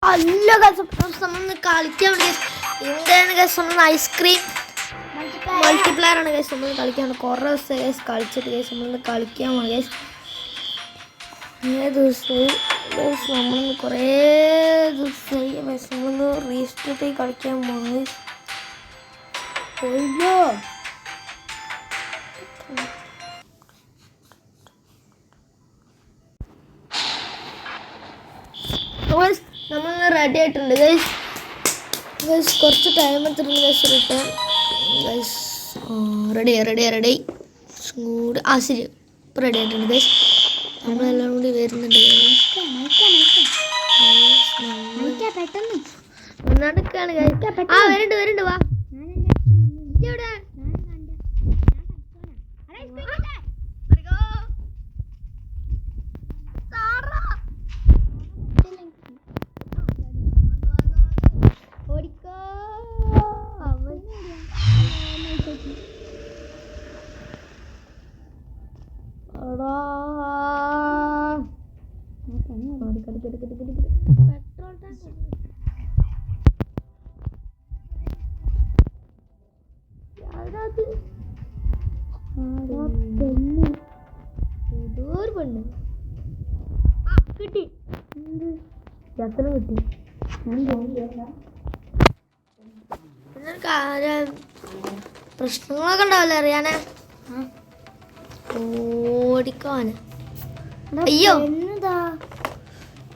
അല്ല നമ്മൾ കളിക്കാൻ വേണ്ടി എന്താണ് ഗൈസ് നമ്മൾ ഐസ്ക്രീം മൾട്ടിപ്ലയർ ആണ് ഗൈസ് നമ്മൾ കളിക്കാൻ കുറേ ദിവസം ഗൈസ് കളിച്ചിട്ട് ഗൈസ് നമ്മൾ കളിക്കാൻ പോകണം ഗൈസ് ദിവസമായി ഗൈസ് നമ്മളിന്ന് കുറേ ദിവസമായി ഗൈസ് നമ്മളൊന്ന് റീസ്റ്റാർട്ട് കളിക്കാൻ പോകണം പോയില്ലോ നമ്മൾ റെഡി ആയിട്ടുണ്ട് ഗൈസ് ഗൈസ് കുറച്ച് ടൈം എടുത്തിട്ടുണ്ട് ഗൈസ് റിട്ടേൺ ഗൈസ് റെഡി കൂടി ശരി ഇപ്പം റെഡി ആയിട്ടുണ്ട് ഗൈസ് നമ്മളെല്ലാം കൂടി വരുന്നുണ്ട് നടക്കാണ് വരുന്നുണ്ട് വാ ഇവിടെ പെട്രോൾ ടാങ്ക് ഏതോരു പെണ്ണ് കിട്ടി എത്ര കിട്ടി പ്രശ്നങ്ങളൊക്കെ ഉണ്ടാവില്ല അറിയാനേ ഓടിക്കാന് അയ്യോ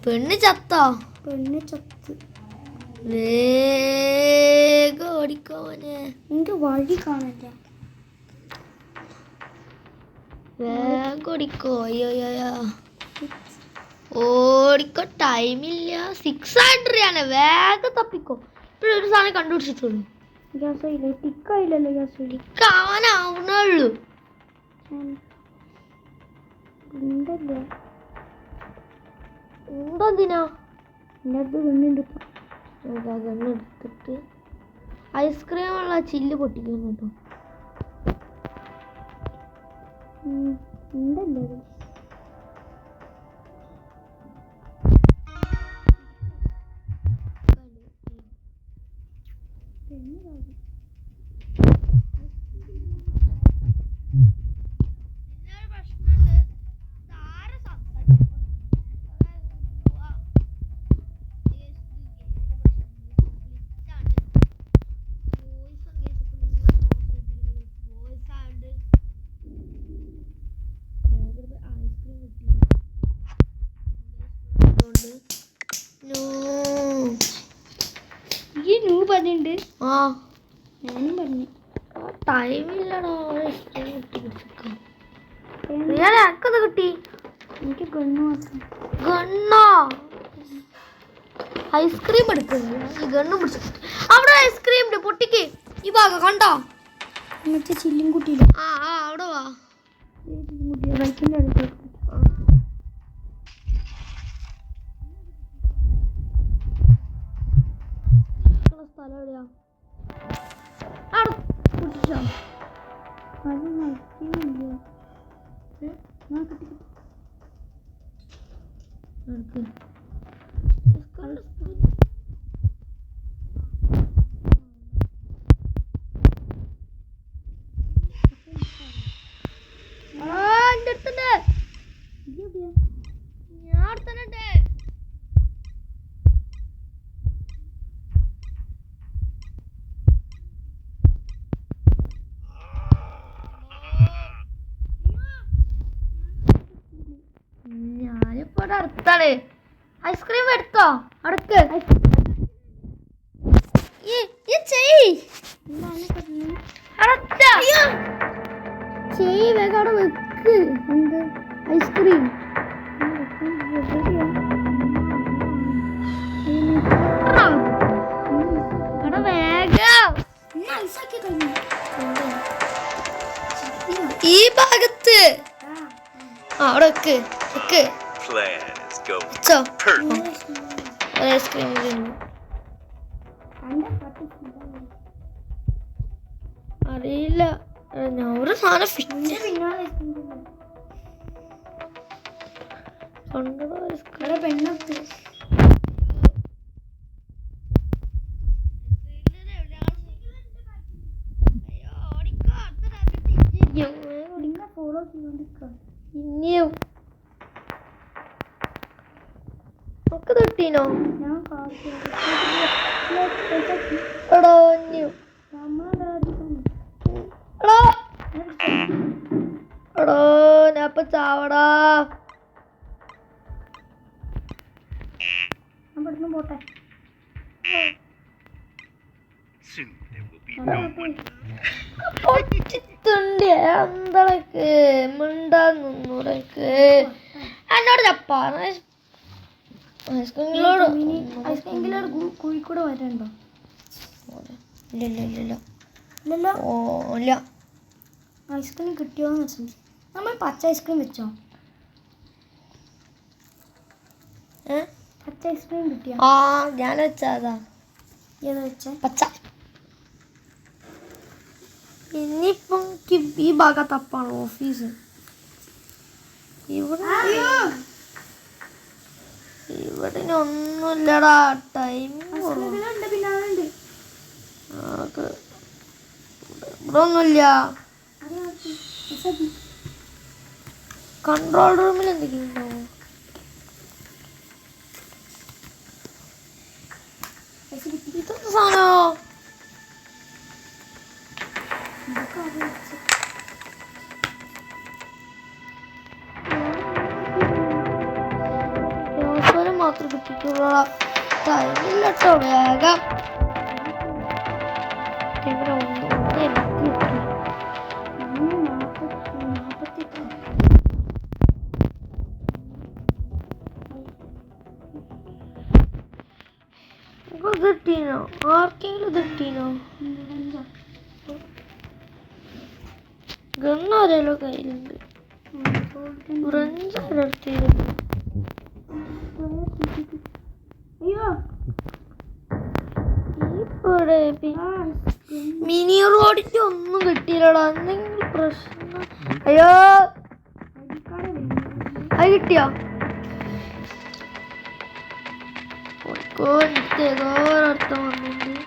പെണ്ണ് ചത്തോ വേഗം ഓടിക്കോനെ എനിക്ക് വഴി കാണില്ല വേഗം ഓടിക്കോ അയ്യോ ഓടിക്കോ ടൈമില്ല 6 ആയിട്ടിരിയാണ് വേഗം തപ്പിക്കോ ഇപ്പോഴൊരു സാധനം കണ്ടുപിടിച്ചിട്ടുള്ളൂ ടിക്കാവാനാവുന്നുള്ളൂ എന്തെന്തിനാ ഗണ്ണെടുത്തിട്ട് ഐസ്ക്രീമുള്ള ചില്ല് പൊട്ടിക്കുന്നു കേട്ടോ ഉണ്ടല്ലോ പറഞ്ഞിട്ടുണ്ട് ഞാനും പറഞ്ഞു ടൈമില്ലടോ എനിക്കത് കിട്ടി എനിക്ക് ഗണ്ണു മാത്രം ഗണ്ണോ ഐസ്ക്രീം എടുക്കുന്നു ഈ ഗണ്ണും പിടിച്ചു അവിടെ ഐസ്ക്രീം ഉണ്ട് പൊട്ടിക്ക് ഈ ഭാഗം കണ്ടോ മറ്റേ ചില്ലും കുട്ടിയില്ല അവിടെ വാ ബൈക്കിൻ്റെ അടുത്ത് സ്ഥലം എവിടെയാ പൊട്ടിച്ചോ അത് നോക്കിയില്ല ഞാനിപ്പോ അടുത്താണ് ഐസ്ക്രീം എടുത്തോ അടുക്ക് ചെയ് വേഗം അവിടെ വെക്ക് എന്ത് ഐസ്ക്രീം അവിടെ വേഗം ഈ ഭാഗത്ത് അവിടെ വെക്ക് ഐസ്ക്രീം അറിയില്ല ഞാൻ ഒരു സാധനം ഫിറ്റ് പെണ്ണൊക്കെ ഇനിയും ഒക്കെ തൊട്ടീനോ എടോ ഇനിയും എടോ എടോ ഞാനിപ്പോ ചാവടാ. പോട്ടെ പൊട്ടിട്ടുണ്ട് എന്തളക്ക് മിണ്ടാന്നൂടക്ക് എന്നോട് ചപ്പാണ് ഐസ്ക്രീമിലോട് ഐസ്ക്രീമിലോട് കോഴിക്കോട് വരണ്ടോ? ഇല്ല ഇല്ല ഇല്ല ഇല്ല ഇല്ലല്ലോ. ഓ ഇല്ല. ഐസ്ക്രീം കിട്ടിയോന്ന് വെച്ചു. നമ്മൾ പച്ച ഐസ്ക്രീം വെച്ചോ? പച്ച ഐസ്ക്രീം കിട്ടിയോ? ആ ഞാൻ വെച്ചതാ. ഏതാ വെച്ചേ? പച്ച. ഇനിയിപ്പം ഈ ഭാഗത്തപ്പാണ് ഓഫീസ്. ഇവിടെ ഇവിടെ ഒന്നുമില്ലടാ. ടൈം ഇവിടെ ഒന്നുമില്ല. കൺട്രോൾ റൂമിൽ എന്തെങ്കിലും ഉണ്ടോ? ഇതൊക്കെ സാധനോ? മാത്രം കിട്ടിയിട്ടുള്ള ടൈമില്ല കേട്ടോ. വേഗം ക്യാമറ ഒന്ന് കിട്ടീനോ? ആർക്കെങ്കിലും കിട്ടീനോ? ഗണ്ണാരല്ലോ കയ്യിലുണ്ട്. ഫ്രണ്ട്സാരെടുത്തിരുന്നു. മിനി റോഡിന്റെ ഒന്നും കിട്ടിയില്ലടാ. എന്തെങ്കിലും പ്രശ്നം? അയ്യോ അത് കിട്ടിയോ? എനിക്ക് ഏതോ ഒരർത്ഥം വന്നിട്ടുണ്ട്.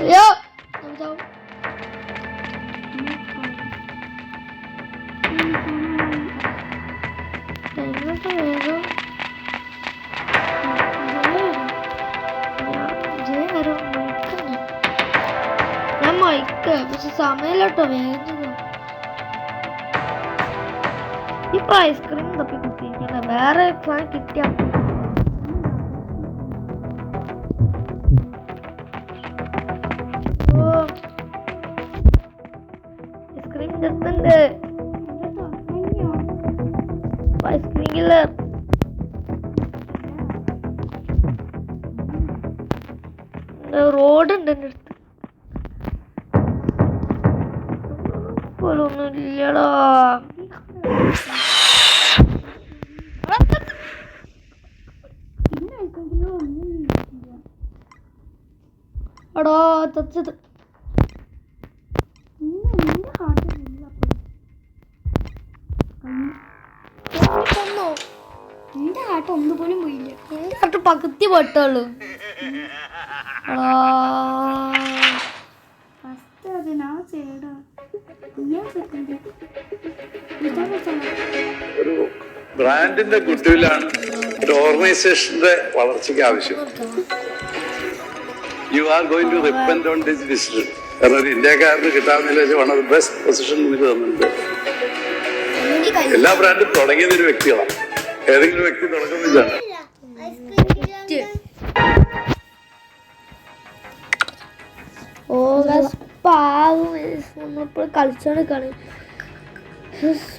അയ്യോ വേഗം ഞാൻ മയക്ക് പക്ഷെ സമയമില്ലട്ടോ. വേഗം ഇപ്പൊ ഐസ്ക്രീം തപ്പി കുത്തിയിരിക്കണ. വേറെ കിട്ടിയ ഐസ്ക്രീം ചെറുത്തുണ്ട്. Ice cream killer. റോഡുണ്ട് എൻ്റെ അടുത്ത്. പോലൊന്നും ഇല്ലടാ. എടാ തച്ചത് എന്റെ ആട്ടം ഒന്നുപോലും പോയില്ല. എന്റെ ആട്ട് പകുതി പെട്ടുള്ളൂ. ഒരു ബ്രാൻഡിന്റെ ഗുഡ്വില്ലാണ് ഒരു ഓർഗനൈസേഷന്റെ വളർച്ചയ്ക്ക് ആവശ്യം. You are going to repent on this decision. കാരണം ഒരു ഇന്ത്യക്കാരന് കിട്ടാവുന്നതിൽ one of the best position നിങ്ങൾക്ക് തന്നിട്ടുണ്ട്. എല്ലാ ബ്രാൻഡും തുടങ്ങിയത് ഒരു വ്യക്തികളാണ്. ഏതെങ്കിലും വ്യക്തി തുടങ്ങുന്നില്ലാണ്. നമ്മളിപ്പോൾ കളിച്ചോണ്ടിരിക്കാണ്.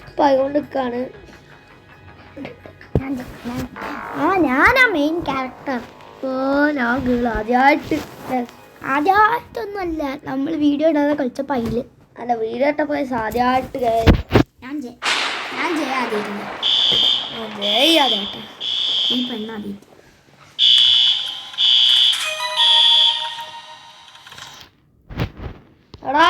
സ്പൈകൊണ്ടിരിക്കാണ്. ഞാനാ മെയിൻ ക്യാരക്ടർ. ഞാൻ ഗേൾ ആദ്യമായിട്ടൊന്നുമല്ല, നമ്മൾ വീഡിയോ ഇടാതെ കളിച്ചപ്പോൾ അതില്. അല്ല വീഡിയോ ഇട്ടപ്പോൾ ആദ്യമായിട്ട് ഞാൻ ചെയ്യാതെ ഈ പെണ്ണാദ്യം. എടാ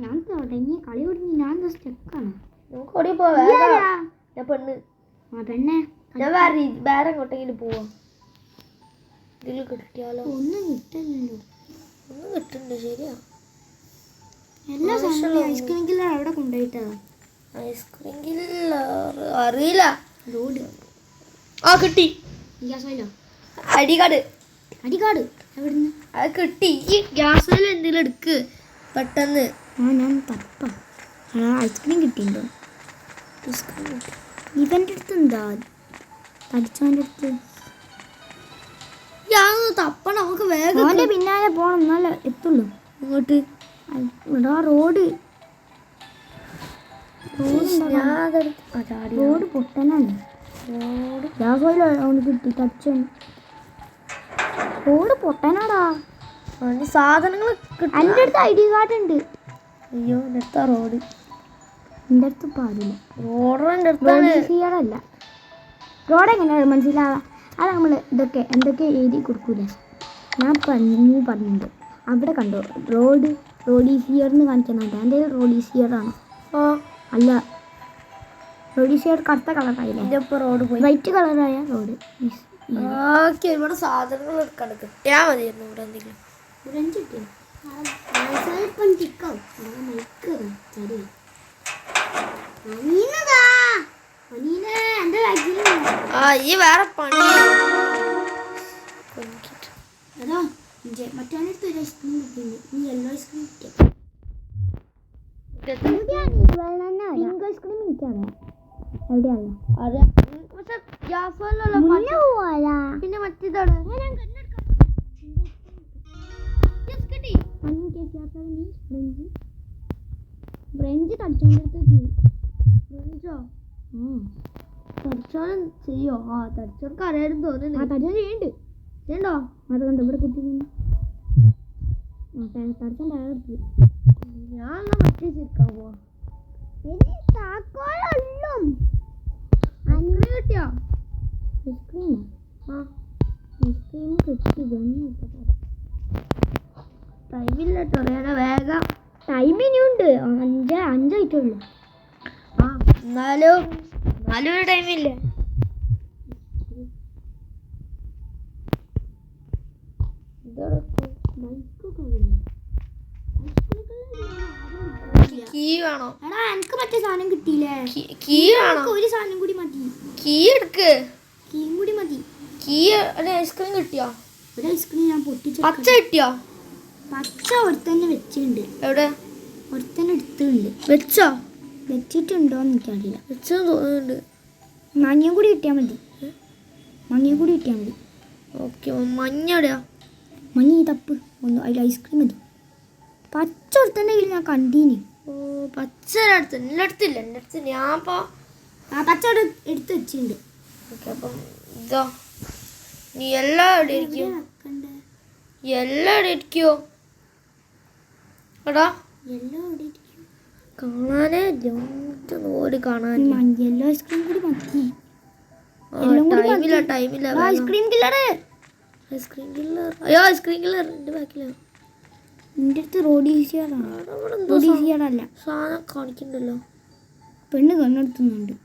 ഞാൻ തുടങ്ങി കളി തുടങ്ങി. ഞാൻ സ്റ്റെക്കാണ്. നമുക്ക് ഓടി പോവാ. ഞാൻ പെണ്ണ്. ആ പെണ്ണെ ഞാൻ വേറെ എങ്ങോട്ടെങ്കിലും പോവാ. ഇതിൽ കിട്ടിയാലോ? ഒന്നും കിട്ടില്ലല്ലോ. ഒന്നും കിട്ടുന്നുണ്ട്. ശരിയാ. എല്ലാ സാധനവും ഐസ്ക്രീം കില്ലർ അവിടെ കൊണ്ടുപോയിട്ടാ. ഐസ്ക്രീം കില്ലർ അറിയില്ല. ലോഡ് ആ കിട്ടി. ഗ്യാസോയിലോ? അടികാട്. അടികാട് എവിടുന്ന്? അത് കിട്ടി. ഈ ഗ്യാസ് ഓയിൽ എന്തെങ്കിലും എടുക്ക് പെട്ടെന്ന്. ഞാൻ തപ്പ ഐസ്ക്രീം കിട്ടിയിട്ടുണ്ടോ? ഇവൻ്റെ അടുത്ത് എന്താ തടിച്ചവൻ്റെ അടുത്ത്? ഞാൻ തപ്പണം, നമുക്ക് വേഗം അവൻ്റെ പിന്നാലെ പോകണം എന്നാലേ എത്തുള്ളൂ. ഇങ്ങോട്ട്. ഇവിടെ റോഡ് റോഡ് പൊട്ടനാണ്. ഗ്യാസ് ഓയിൽ അവന് കിട്ടി തടിച്ചവൻ. റോഡ് പൊട്ടനാടാ. സാധനങ്ങൾ എൻ്റെ അടുത്ത് ID കാർഡ് ഉണ്ട്. അയ്യോ എൻ്റെ അടുത്താ റോഡ്. എൻ്റെ അടുത്ത് പാടില്ല. റോഡിൻ്റെ അടുത്താണ്. റോഡല്ല റോഡ് എങ്ങനെയാണ് മനസ്സിലാവാ? അത് നമ്മൾ ഇതൊക്കെ എന്തൊക്കെ എഴുതി കൊടുക്കൂലേ? ഞാൻ പറഞ്ഞിട്ടുണ്ട് അവിടെ കണ്ടോ റോഡ് ഈസ് ഹിയർ എന്ന് കാണിക്കുന്നുണ്ട്. എൻ്റെ റോഡ് ഈസ് ഹിയർ ആണ്. അല്ല റോഡ് ഈസ് ഹിയർ കറുത്ത കളറായില്ലേ? ഇപ്പോൾ റോഡ് പോയി വൈറ്റ് കളറായ റോഡ്. ഓക്കെ ഇവിടെ സാധനങ്ങൾ എടുക്കാൻ കിട്ടിയാൽ മതിയായിരുന്നു. ഇവിടെ എന്തെങ്കിലും ആ ഈ വേറെ പണി. അതോ മറ്റേ ഒരു ഐസ്ക്രീം കിട്ടിയിട്ടുണ്ട്. നീ യെല്ലോ ഐസ്ക്രീം കിട്ടിയ ഐസ്ക്രീം എനിക്കറിയാം എവിടെയാണ്. പിന്നെ മറ്റേതാണ് ബ്രഞ്ച് തടിച്ചോണ്ടടുത്ത് തടിച്ചാലും ചെയ്യോ? ആ തടിച്ചവർക്ക് അറിയാനും തോന്നുന്നു. തടിച്ചാൽ ചെയ്യണ്ട് ചെയ്യണ്ടോ? അത് കണ്ടോ ഇവിടെ കുട്ടി തടിച്ചാൻ ടയറെടുത്ത്. ഞാൻ എന്നാ മറ്റേ ചിരിക്കാൻ പോവാ. കിട്ടിയോ ഐസ്ക്രീം? ആ ഐസ്ക്രീം കിട്ടി. ടൈമില്ല കേട്ടോ അറിയാനാ. വേഗം ടൈം ഇനിയുണ്ട്. അഞ്ചായിട്ടുള്ളൂ. ആ എന്നാലും ഒരു ടൈമില്ല. കീ വേണോ? എടാ എനിക്ക് മറ്റേ സാധനം കിട്ടിയില്ലേ? കീ വേണോ? ഒരു സാധനം കൂടി മതി. കീ എടുക്ക്. കീയും കൂടി മതി. കീ ഐസ്ക്രീം കിട്ടിയോ? ഒരു ഐസ്ക്രീം ഞാൻ പൊട്ടിച്ചു. പച്ച കിട്ടിയോ? പച്ച ഒരുത്തന്നെ വെച്ചിട്ടുണ്ട്. എവിടെ? ഒരുത്തന്നെ എടുത്തിട്ടുണ്ട്. വെച്ചോ? വെച്ചിട്ടുണ്ടോന്ന് എനിക്കറിയില്ല. വെച്ചെന്ന് തോന്നുന്നുണ്ട്. മഞ്ഞയും കൂടി കിട്ടിയാൽ മതി. മഞ്ഞയും കൂടി കിട്ടിയാൽ മതി. ഓക്കെ മഞ്ഞ എവിടെയാ? മഞ്ഞ ഈ തപ്പ് ഒന്ന് അതിൽ ഐസ്ക്രീം മതി. പച്ച ഒരുത്തന്നെ ഞാൻ കണ്ടീന്. ഓ പച്ച അടുത്ത് എൻ്റെ അടുത്തില്ല. എൻ്റെ അടുത്ത് ഞാൻ ഇപ്പോൾ ആ പച്ച എടുത്ത് വെച്ചിട്ടുണ്ട്. ഓക്കെ അപ്പം ഇതോ നീ എല്ലാം എവിടെ ഇരിക്കും? എല്ലാം എവിടെ ഇരിക്കുമോ എടാ? കാണാനേ ഓടി കാണാൻ. യെല്ലോ ഐസ്ക്രീം കൂടി മതി. ടൈമില്ല. Ice cream killer. Ice cream killer. അയ്യോ ഐസ്ക്രീം കില്ലർ എൻ്റെ ബാക്കിലാണ്. എൻ്റെ അടുത്ത് റോഡ് ഈസിയറല്ല സാധനം കാണിക്കണ്ടല്ലോ. പെണ്ണ് കണ്ണെടുത്തുന്നുണ്ട്.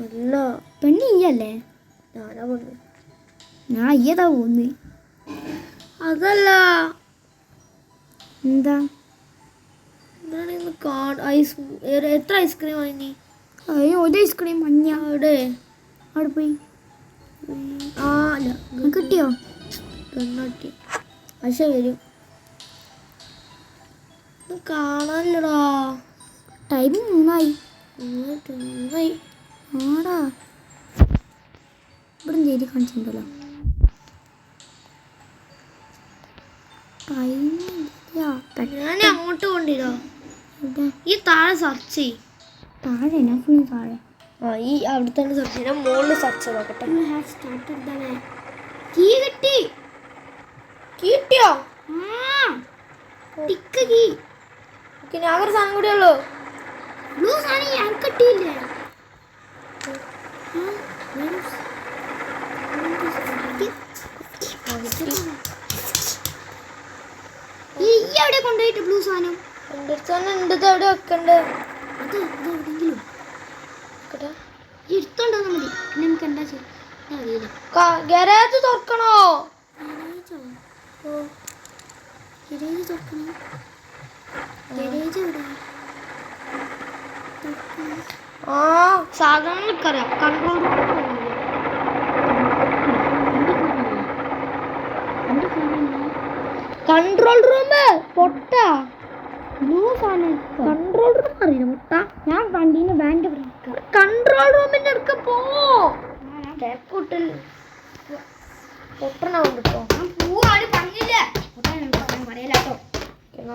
അല്ല പെണ്ണ് ഈയല്ലേ? ഞാനാ പെണ്ണ്. ഞാൻ അയ്യതാ പോന്ന്. അതല്ല എന്താ എത്ര ഐസ്ക്രീം വാങ്ങി? അയ്യോ ഒരു ഐസ്ക്രീം മഞ്ഞ. അവിടെ പോയി. ആ അല്ല കിട്ടിയോ? കിട്ടി. പക്ഷെ വരും കാണാനില്ലടാ. ടൈം 3 മൂന്നായി. ആടാ ഇവിടെ ചെയ്തി കാണിച്ചിട്ടുണ്ടല്ലോ. ഞാൻ അങ്ങോട്ട് കൊണ്ടിരോ? ഈ താഴെ സെർച്ച് ചെയ്. താഴെ ഞാൻ ഫുൾ താഴെ. ആ ഈ അവിടെ തന്നെ സെർച്ച് ചെയ്യാം. മുകളിൽ സെർച്ച് നോക്കട്ടെ. കീ കിട്ടി. കിട്ടിയോ? Tick key. ഓക്കെ ഞാൻ ഒരു സാധനം കൂടെ ഉള്ളൂ. ബ്ലൂ സാധനം ഞാൻ കിട്ടിയില്ലേ? എവിടെ കൊണ്ടുപോയിട്ട് ബ്ലൂ സാധനം? എൻ്റെ അടുത്ത് തന്നെ ഉണ്ട്. എവിടെ വെക്കണ്ടേ? അത് എവിടെയെങ്കിലും എടുത്തോണ്ടോ മതി. പിന്നെ നമുക്ക് എന്താ അറിയില്ല. ഗരാജ് തുറക്കണോ? തുറക്കണം. ഗരേജ് എവിടെ? ആ സാധനങ്ങളൊക്കെ അറിയാം. കൺട്രോൾ കൺട്രോൾ റൂം പൊട്ട ബ്ലൂ സാധനം കൺട്രോൾ റൂം അറിയില്ല മുട്ട. ഞാൻ വണ്ടീൻ്റെ ബാൻഡ് കൺട്രോൾ റൂമിന്റെ അടുക്ക പോ. കൂട്ടൽ പൊട്ടനാവും കേട്ടോ. ഞാൻ പോവാണ് പറഞ്ഞില്ലേ പറയലാട്ടോ.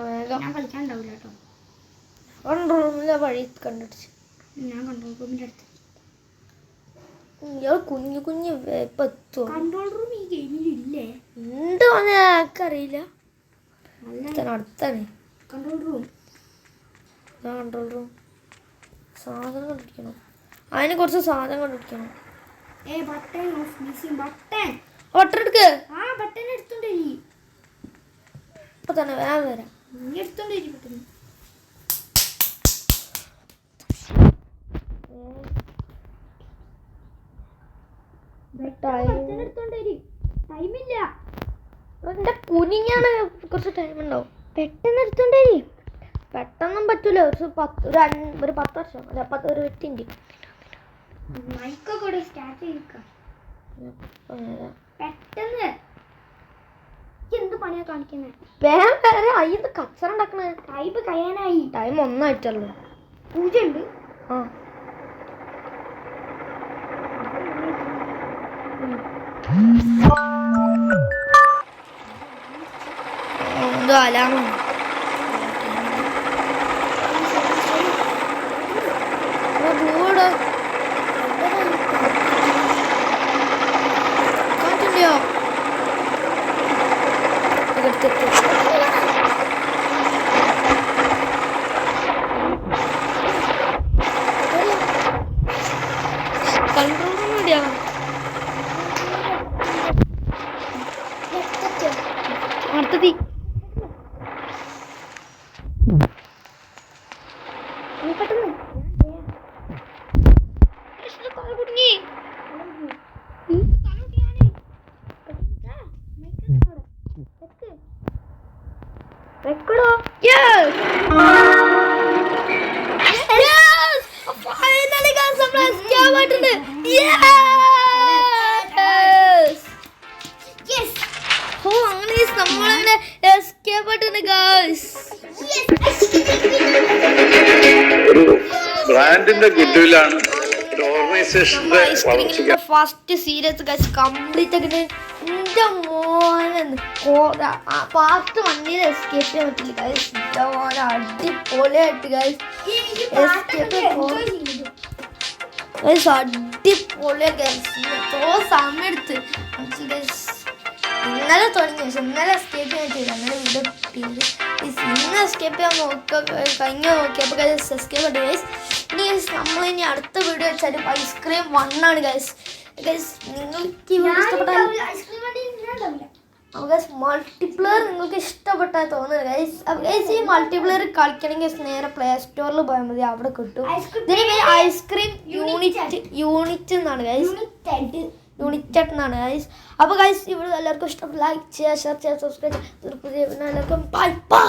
വേഗം ഞാൻ കളിക്കാനുണ്ടാവില്ല കേട്ടോ. കൺട്രോൾ റൂമിലെ വഴി കണ്ടിട്ട് ഞാൻ കൺട്രോൾ റൂമിൻ്റെ അടുത്ത്. ഇയാൾ കുഞ്ഞു കുഞ്ഞു ഇപ്പൊ എത്തുമോ? കൺട്രോൾ റൂം ഈ ഗെയിമിലില്ലേ? ഉണ്ട് എനിക്കറിയില്ല. അടുത്താണ് കൺട്രോൾ റൂം. Control room. സാധനം കണ്ടിരിക്കണം. അതിന് കുറച്ച് സാധനം കണ്ടിരിക്കണം. Button of missing button. Order എടുക്ക്. ആ ബട്ടൺ എടുത്തോണ്ടേരി. ഇപ്പൊ തന്നെ വേഗം വരാം. നീ എടുത്തോണ്ടേരി ബട്ടൺ. ബട്ടൺ എടുത്തോണ്ടേരി. ടൈമില്ല. എന്റെ കുനിഞ്ഞാണ് കുറച്ച് ടൈം ഉണ്ടാവും. പെട്ടെന്ന് എടുത്തോണ്ടേരി. പെട്ടെന്നും പറ്റൂല. ഒരു 10 വർഷം ഒരു 8 മൈക്കൊക്കെ ഇവിടെ സ്റ്റാർട്ട് ചെയ്യിക്കാം പെട്ടെന്ന്. എന്ത് പണിയാ കാണിക്കുന്നത്? വേഗം വേറെ അയ്യത് കച്ചറ ഉണ്ടാക്കണേ. ടൈപ്പ് കഴിയാനായി. ടൈം 1 ആയിട്ടല്ലോ. പൂജ ഉണ്ട്. ആ എന്തോ അലാമാണ്. ബ്ലൂടോ കാറ്റുണ്ടോ? കൺട്രോൾ മതിയാ. അടുത്തതി പെട്ടെന്ന് കുടുങ്ങി. വെക്കടോ. ഫൈനലി ഗൈസ് നമ്മൾ എസ്കേപ്പ് ആയിട്ടുണ്ട്. ഓ അങ്ങനെ നമ്മളങ്ങനെ എസ്കേപ്പ് ആയിട്ടുണ്ട് ഗൈസ്. ഒരു ബ്രാൻഡിന്റെ ഗുഡ്വില്ലാണ് ഒരു ഓർഗനൈസേഷന്റെ വളർച്ചയ്ക്ക്. ഫസ്റ്റ് സീരീസ് ഗൈസ് കംപ്ലീറ്റ് ആക്കിട്ട് എന്റെ മോനെ പാർട്ട് 1 എസ്കേപ്പ് ചെയ്യാൻ പറ്റില്ല ഗൈസ്. എന്റെ മോനെ അടിപൊളിയായിട്ട് ഗൈസ് എസ്കേപ്പ് ഗൈസ് അടിപൊളിയാ ഗൈസ്. എത്രയോ സമയം എടുത്ത് ഗൈസ്. ഇന്നലെ തുടങ്ങി പക്ഷെ ഇന്നലെ എസ്കേപ്പ് ചെയ്യാൻ പറ്റില്ല. അങ്ങനെ വീഡിയോ കിട്ടിയത് ഇന്ന് എസ്കേപ്പ് ചെയ്യാൻ കഴിഞ്ഞ നോക്കിയപ്പോൾ ഗൈസ് എസ്കേപ്പ് ഉണ്ട് ഗൈസ്. ഇനി നമ്മളിനി അടുത്ത വീഡിയോ വെച്ചാൽ ഐസ്ക്രീം 1 ആണ് ഗൈസ്. ഗൈസ് നിങ്ങൾക്ക് ഈ വീഡിയോ ഇഷ്ടപ്പെട്ടാൽ മൾട്ടിപ്ലെയർ നിങ്ങൾക്ക് ഇഷ്ടപ്പെട്ടാൽ തോന്നുന്നു ഗൈസ്. ഗൈസ് ഈ മൾട്ടിപ്ലെയർ കളിക്കണമെങ്കിൽ നേരെ പ്ലേ സ്റ്റോറിൽ പോയാൽ മതി. അവിടെ കിട്ടും. ഇതിന് ഐസ്ക്രീം യൂണിറ്റ് എന്നാണ് ഗൈസ്. യൂണിറ്റ് എന്നാണ് ഗൈസ്. അപ്പോൾ ഗൈസ് ഇവിടെ എല്ലാവർക്കും ഇഷ്ടപ്പെട്ട ലൈക്ക് ചെയ്യുക, ഷെയർ ചെയ്യുക, സബ്സ്ക്രൈബ് ചെയ്യുക. എല്ലാവർക്കും ബൈ ബൈ.